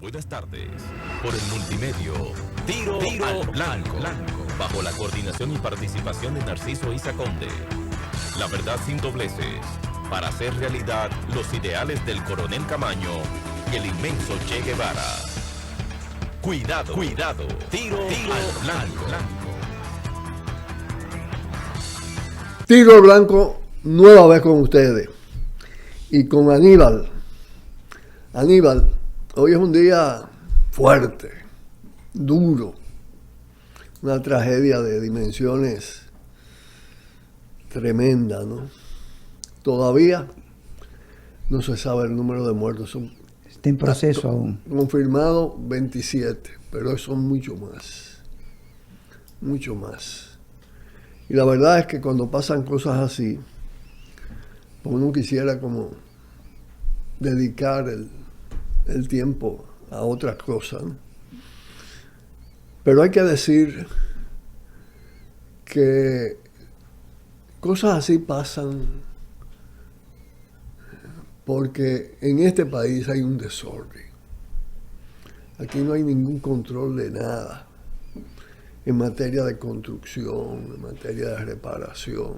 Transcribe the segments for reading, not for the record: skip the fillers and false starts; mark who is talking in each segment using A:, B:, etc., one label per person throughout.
A: Buenas tardes. Por el multimedio, Tiro al Blanco, bajo la coordinación y participación de Narciso Isa Conde. La verdad sin dobleces, para hacer realidad los ideales del Coronel Camaño y el inmenso Che Guevara. Cuidado, Tiro al Blanco.
B: Tiro al Blanco, nueva vez con ustedes. Y con Aníbal. Aníbal, hoy es un día fuerte, duro, una tragedia de dimensiones tremendas, ¿no? Todavía no se sabe el número de muertos.
C: Está en proceso aún.
B: Confirmado 27, pero son mucho más. Y la verdad es que cuando pasan cosas así, uno quisiera como dedicar el tiempo a otras cosas, ¿no? Pero hay que decir que cosas así pasan porque en este país hay un desorden. Aquí no hay ningún control de nada en materia de construcción, en materia de reparación,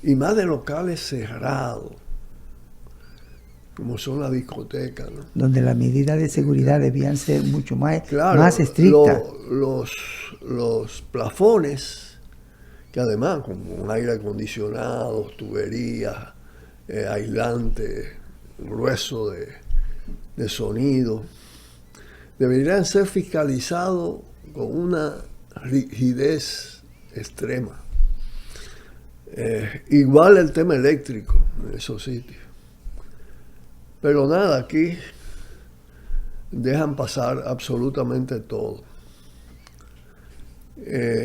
B: y más de locales cerrados, como son las discotecas, ¿no?
C: Donde las medidas de seguridad debían ser mucho más estrictas.
B: Los plafones, que además con un aire acondicionado, tuberías, aislante, grueso de sonido, deberían ser fiscalizados con una rigidez extrema. Igual el tema eléctrico en esos sitios. Pero nada, aquí dejan pasar absolutamente todo.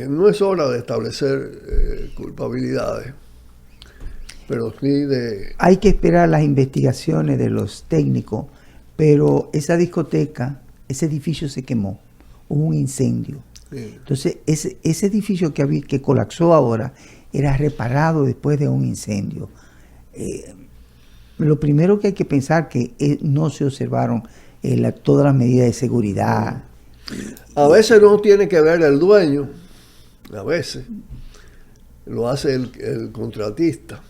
B: No es hora de establecer culpabilidades, pero sí de...
C: Hay que esperar las investigaciones de los técnicos, pero esa discoteca, ese edificio se quemó, hubo un incendio. Sí. Entonces, ese edificio que colapsó ahora era reparado después de un incendio. Lo primero que hay que pensar que no se observaron todas las medidas de seguridad.
B: A veces no tiene que ver el dueño, a veces lo hace el contratista,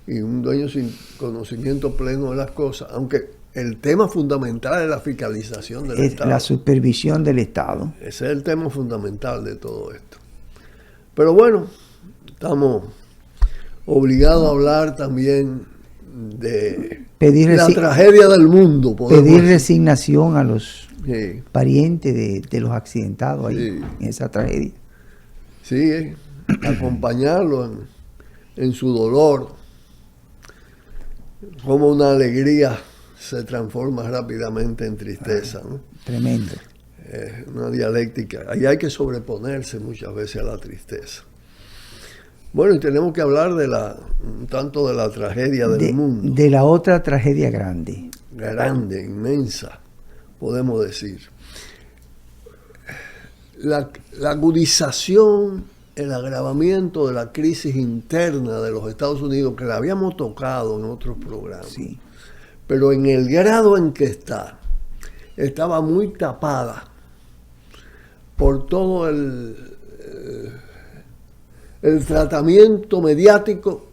B: y un dueño sin conocimiento pleno de las cosas, aunque el tema fundamental es la fiscalización del Estado.
C: La supervisión del Estado.
B: Ese es el tema fundamental de todo esto. Pero bueno, estamos obligados a hablar también de la tragedia del mundo.
C: Pedir resignación a los parientes de los accidentados ahí en esa tragedia.
B: Sí, acompañarlo en su dolor, como una alegría se transforma rápidamente en tristeza, ¿no?
C: Tremendo.
B: Una dialéctica. Ahí hay que sobreponerse muchas veces a la tristeza. Bueno, y tenemos que hablar un tanto de la tragedia del mundo.
C: De la otra tragedia grande.
B: Grande, inmensa, podemos decir. La agudización, el agravamiento de la crisis interna de los Estados Unidos, que la habíamos tocado en otros programas. Sí. Pero en el grado en que estaba muy tapada por todo el tratamiento mediático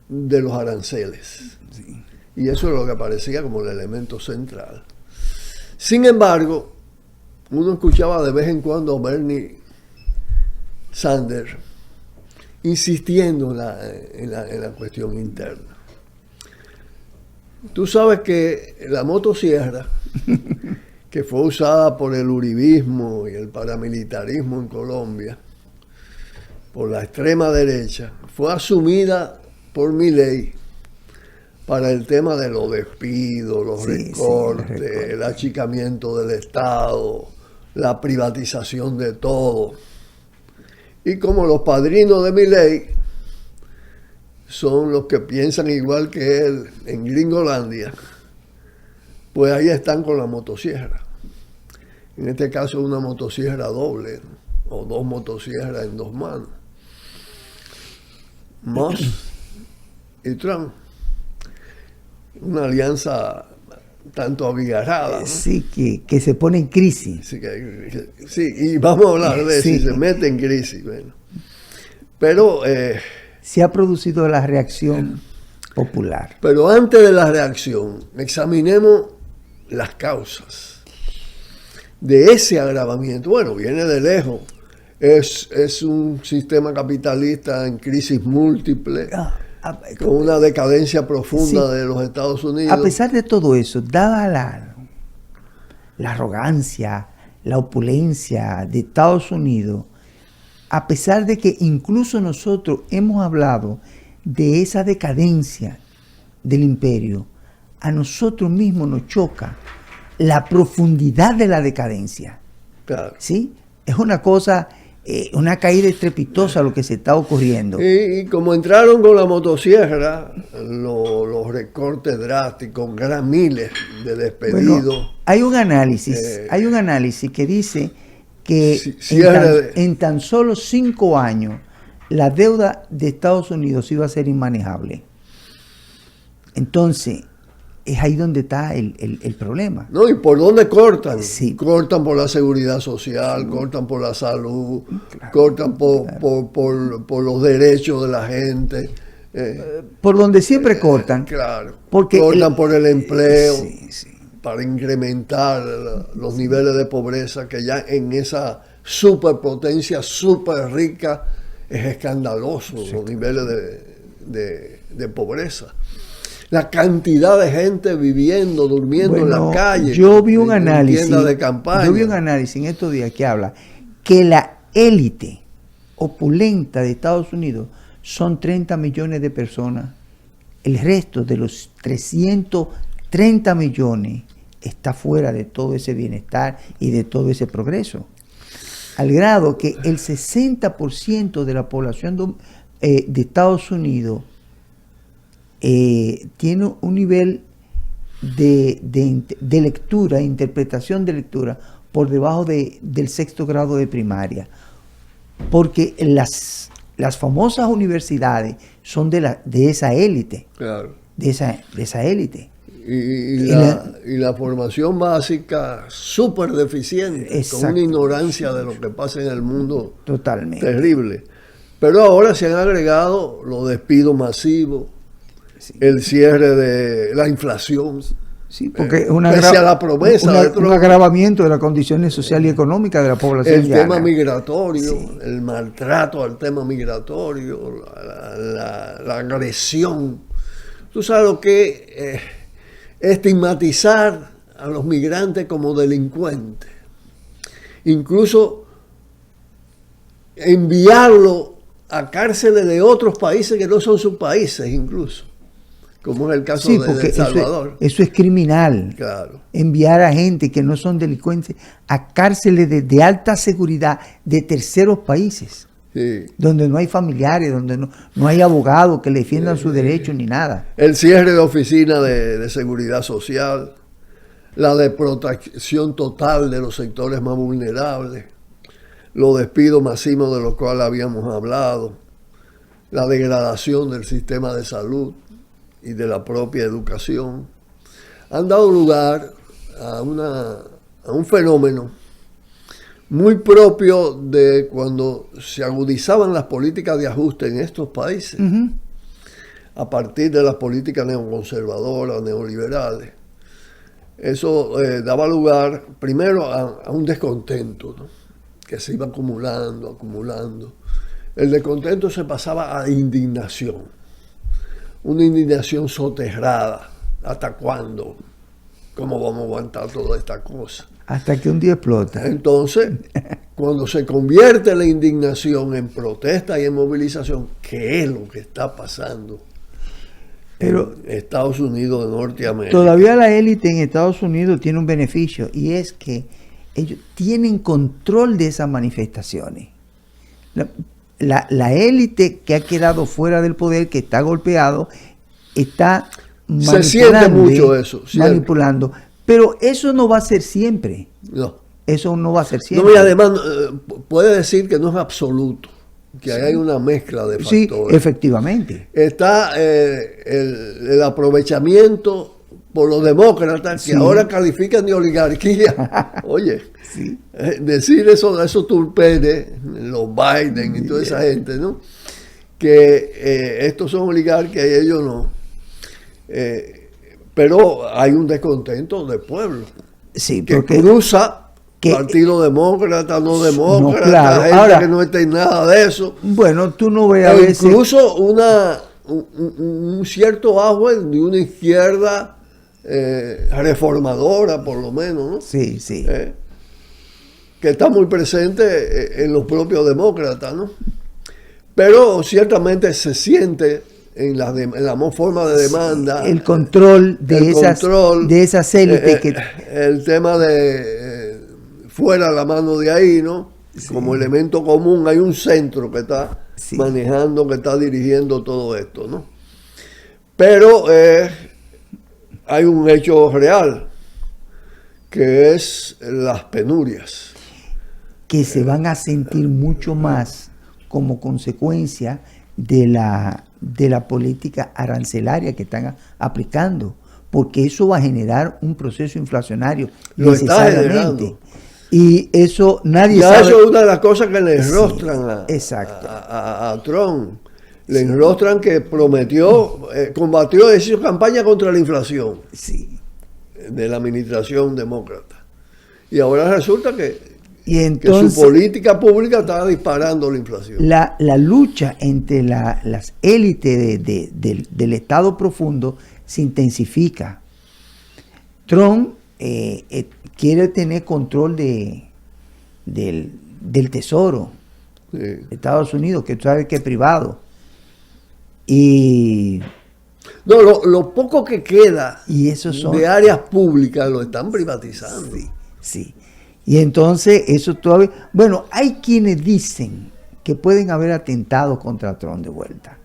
B: de los aranceles. Sí. Y eso es lo que aparecía como el elemento central. Sin embargo, uno escuchaba de vez en cuando a Bernie Sanders insistiendo en la cuestión interna. Tú sabes que la motosierra, que fue usada por el uribismo y el paramilitarismo en Colombia, por la extrema derecha, fue asumida por Milei para el tema de los despidos, los recortes, el achicamiento del Estado, la privatización de todo. Y como los padrinos de Milei son los que piensan igual que él en Gringolandia, pues ahí están con la motosierra. En este caso una motosierra doble, ¿no? O dos motosierras en dos manos. Musk y Trump. Una alianza tanto abigarrada, ¿no?
C: Sí, que se pone en crisis.
B: Sí, y vamos a hablar de
C: Sí.
B: si se mete en crisis. Bueno. Pero,
C: Se ha producido la reacción popular.
B: pero antes de la reacción, examinemos las causas de ese agravamiento. Bueno, viene de lejos. Es un sistema capitalista en crisis múltiple, con una decadencia profunda
C: Sí.
B: de los Estados Unidos.
C: A pesar de todo eso, dada la arrogancia, la opulencia de Estados Unidos, a pesar de que incluso nosotros hemos hablado de esa decadencia del imperio, a nosotros mismos nos choca la profundidad de la decadencia.
B: Claro.
C: ¿Sí? Es una cosa, una caída estrepitosa lo que se está ocurriendo.
B: Y como entraron con la motosierra, los recortes drásticos, miles de despedidos.
C: Bueno, hay un análisis que dice que en tan solo 5 años la deuda de Estados Unidos iba a ser inmanejable. Entonces, es ahí donde está el problema.
B: No, ¿y por dónde cortan?
C: Sí.
B: Cortan por la seguridad social, cortan por la salud,
C: Claro,
B: cortan
C: claro.
B: por los derechos de la gente.
C: Por donde siempre cortan.
B: Claro.
C: Porque
B: cortan por el empleo,
C: sí, sí.
B: para incrementar los niveles de pobreza, que ya en esa superpotencia súper rica es escandaloso, sí, los niveles de pobreza. La cantidad de gente viviendo, durmiendo en la calle.
C: Yo vi un análisis.
B: En tiendas de campaña.
C: Yo vi un análisis en estos días que habla que la élite opulenta de Estados Unidos son 30 millones de personas. El resto de los 330 millones está fuera de todo ese bienestar y de todo ese progreso. Al grado que el 60% de la población de Estados Unidos tiene un nivel de lectura, interpretación de lectura, por debajo del 6º grado de primaria. Porque las famosas universidades son de esa élite.
B: Claro.
C: De esa élite.
B: Y la formación básica súper deficiente,
C: Exacto,
B: con una ignorancia de lo que pasa en el mundo
C: totalmente
B: terrible. Pero ahora se han agregado los despidos masivos, sí, el cierre de la inflación.
C: Sí, porque
B: pese a la promesa
C: un agravamiento de las condiciones sociales y económicas de la población.
B: El tema migratorio, sí, el maltrato al tema migratorio, la agresión. Tú sabes lo que estigmatizar a los migrantes como delincuentes, incluso enviarlo a cárceles de otros países que no son sus países, incluso, como es el caso de El Salvador.
C: Eso es criminal.
B: Claro.
C: Enviar a gente que no son delincuentes a cárceles de alta seguridad de terceros países.
B: Sí.
C: Donde no hay familiares, donde no hay abogados que le defiendan sus derechos ni nada.
B: El cierre de oficinas de seguridad social, la desprotección total de los sectores más vulnerables, los despidos masivos de los cuales habíamos hablado, la degradación del sistema de salud y de la propia educación, han dado lugar a un fenómeno muy propio de cuando se agudizaban las políticas de ajuste en estos países, a partir de las políticas neoconservadoras, neoliberales. Eso daba lugar primero a un descontento, ¿no?, que se iba acumulando. El descontento se pasaba a indignación, una indignación soterrada. ¿Hasta cuándo? ¿Cómo vamos a aguantar toda esta cosa?
C: Hasta que un día explota.
B: Entonces, cuando se convierte la indignación en protesta y en movilización, ¿qué es lo que está pasando en Estados Unidos de Norteamérica?
C: Todavía la élite en Estados Unidos tiene un beneficio, y es que ellos tienen control de esas manifestaciones. La élite que ha quedado fuera del poder, que está golpeado, está
B: se siente mucho eso,
C: manipulando. Pero eso no va a ser siempre.
B: No.
C: Eso no va a ser siempre.
B: No, y además puede decir que no es absoluto, que sí, hay una mezcla de factores.
C: Sí, efectivamente.
B: Está el aprovechamiento por los demócratas, que
C: Sí.
B: ahora califican de oligarquía. Oye,
C: Sí.
B: decir eso de esos turpenes, los Biden y toda esa gente, ¿no? Que estos son oligarcas y ellos no. Pero hay un descontento del pueblo
C: Sí,
B: que
C: porque
B: cruza
C: que-
B: Partido Demócrata, no demócrata,
C: claro.
B: gente
C: Ahora-
B: que no está en nada de eso.
C: bueno, tú no ves a
B: E
C: veces
B: incluso un cierto auge de una izquierda reformadora, por lo menos, ¿no?
C: sí, sí.
B: Que está muy presente en los propios demócratas, ¿no? Pero ciertamente se siente en la forma de demanda.
C: El control de
B: el
C: esas
B: control,
C: de esas élites que
B: el tema de fuera la mano de ahí, ¿no?
C: Sí.
B: Como elemento común hay un centro que está
C: Sí.
B: manejando, que está dirigiendo todo esto, ¿no? Pero hay un hecho real, que es las penurias.
C: que se van a sentir mucho más como consecuencia de la política arancelaria que están aplicando, porque eso va a generar un proceso inflacionario
B: Lo está
C: necesariamente.
B: generando.
C: Y eso nadie
B: Ya
C: sabe.
B: eso es una de las cosas que le
C: Sí,
B: enrostran
C: exacto.
B: a Trump. Le enrostran que prometió, combatió, hizo campaña contra la inflación
C: Sí.
B: de la administración demócrata. Y ahora resulta que
C: Y
B: su
C: entonces
B: política pública está disparando la inflación.
C: la lucha entre las élites del Estado profundo se intensifica. Trump quiere tener control del tesoro
B: Sí.
C: de Estados Unidos, que tú sabes que es privado. Y
B: No, lo poco que queda
C: esos son...
B: de áreas públicas lo están privatizando.
C: Sí. Y entonces eso todavía... Bueno, hay quienes dicen que pueden haber atentado contra Trump de vuelta.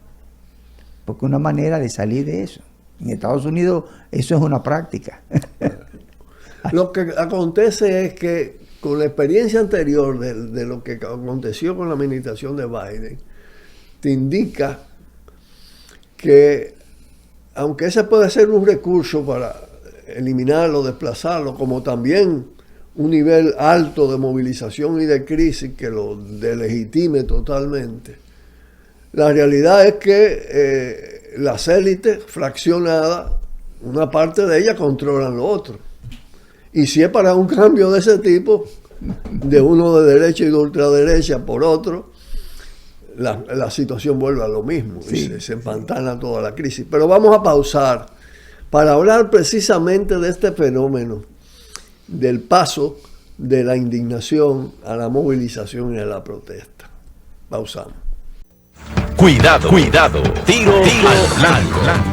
C: Porque una manera de salir de eso. En Estados Unidos eso es una práctica.
B: Lo que acontece es que con la experiencia anterior de lo que aconteció con la administración de Biden, te indica que aunque ese puede ser un recurso para eliminarlo, desplazarlo, como también un nivel alto de movilización y de crisis que lo delegitime totalmente, la realidad es que las élites fraccionadas, una parte de ellas controlan lo otro. Y si es para un cambio de ese tipo, de uno de derecha y de ultraderecha por otro, la situación vuelve a lo mismo.
C: Sí,
B: y se empantana toda la crisis. Pero vamos a pausar para hablar precisamente de este fenómeno, del paso de la indignación a la movilización y a la protesta. Pausamos.
A: Cuidado, cuidado. Tiro al blanco.